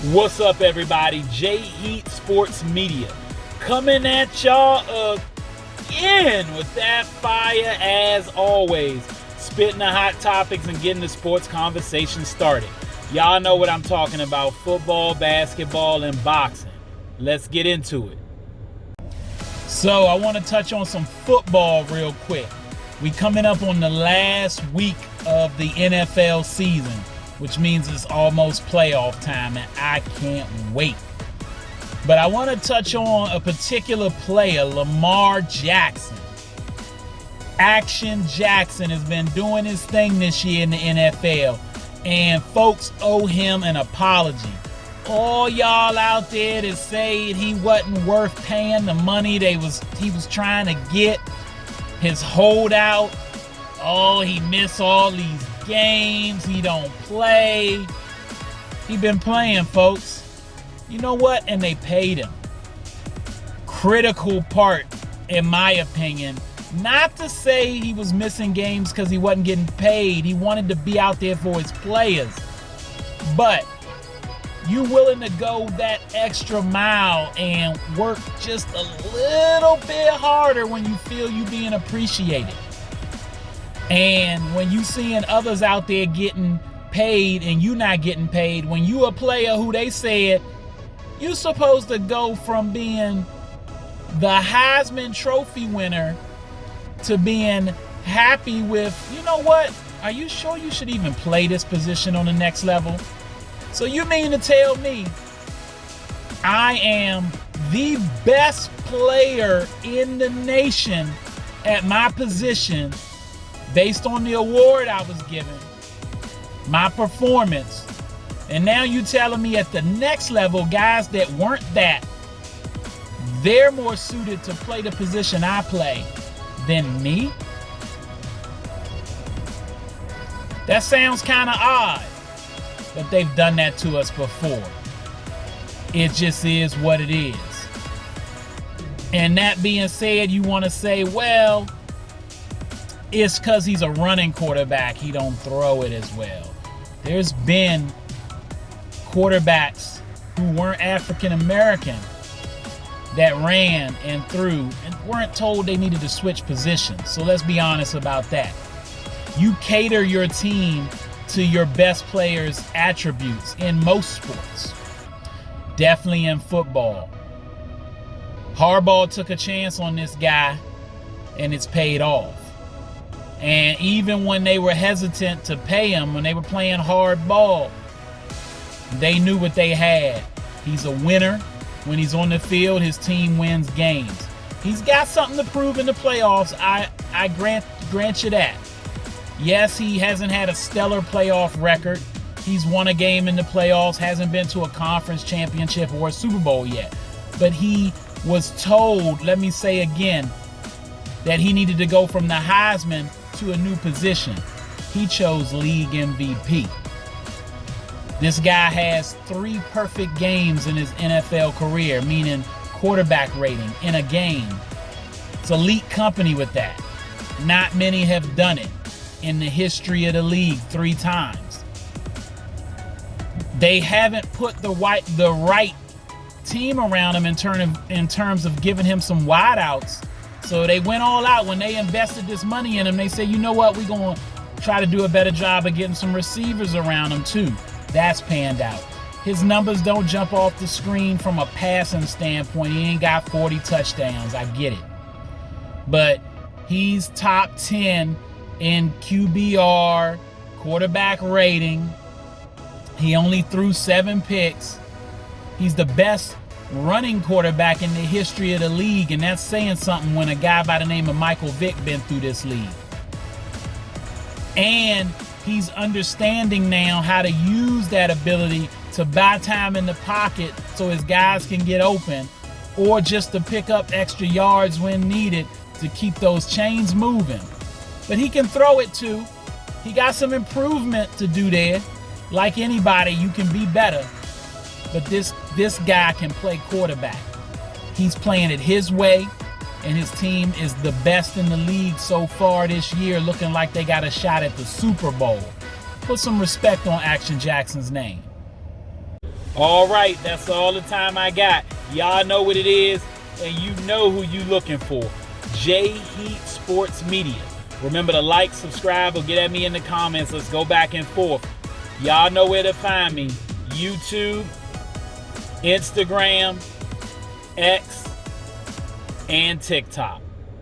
What's up, everybody? J Heat Sports Media coming at y'all again with that fire as always. Spitting the hot topics and getting the sports conversation started. Y'all know what I'm talking about: football, basketball, and boxing. Let's get into it. So I want to touch on some football real quick. We coming up on the last week of the NFL season, which means it's almost playoff time, and I can't wait. But I want to touch on a particular player, Lamar Jackson. Action Jackson has been doing his thing this year in the NFL, and folks owe him an apology. All y'all out there that say he wasn't worth paying the money he was trying to get, his holdout, he missed all these games, he don't play. He been playing, folks. You know what? And they paid him. Critical part, in my opinion, not to say he was missing games because he wasn't getting paid. He wanted to be out there for his players. But you willing to go that extra mile and work just a little bit harder when you feel you being appreciated. And when you seeing others out there getting paid and you not getting paid, when you a player who they said you supposed to go from being the Heisman Trophy winner to being happy with, you know what, are you sure you should even play this position on the next level? So you mean to tell me I am the best player in the nation at my position based on the award I was given, my performance, and now you telling me at the next level, guys that weren't that, they're more suited to play the position I play than me? That sounds kind of odd, but they've done that to us before. It just is what it is. And that being said, you want to say, well, it's because he's a running quarterback, he don't throw it as well. There's been quarterbacks who weren't African American that ran and threw and weren't told they needed to switch positions. So let's be honest about that. You cater your team to your best players' attributes in most sports. Definitely in football. Harbaugh took a chance on this guy and it's paid off. And even when they were hesitant to pay him, when they were playing hard ball, they knew what they had. He's a winner. When he's on the field, his team wins games. He's got something to prove in the playoffs. I grant you that. Yes, he hasn't had a stellar playoff record. He's won a game in the playoffs, hasn't been to a conference championship or a Super Bowl yet. But he was told, let me say again, that he needed to go from the Heisman to a new position. He chose league MVP. This guy has 3 perfect games in his NFL career, meaning quarterback rating in a game. It's elite company with that. Not many have done it in the history of the league 3 times. They haven't put the right team around him in terms of giving him some wideouts. So they went all out when they invested this money in him. They said, you know what, we're going to try to do a better job of getting some receivers around him too. That's panned out. His numbers don't jump off the screen from a passing standpoint. He ain't got 40 touchdowns. I get it. But he's top 10 in QBR, quarterback rating. He only threw 7 picks. He's the best running quarterback in the history of the league, and that's saying something when a guy by the name of Michael Vick been through this league. And he's understanding now how to use that ability to buy time in the pocket so his guys can get open, or just to pick up extra yards when needed to keep those chains moving. But he can throw it too. He got some improvement to do there. Like anybody, you can be better. But this guy can play quarterback. He's playing it his way, and his team is the best in the league so far this year, looking like they got a shot at the Super Bowl. Put some respect on Action Jackson's name. All right, that's all the time I got. Y'all know what it is, and you know who you looking for. J Heat Sports Media. Remember to like, subscribe, or get at me in the comments. Let's go back and forth. Y'all know where to find me. YouTube, Instagram, X, and TikTok.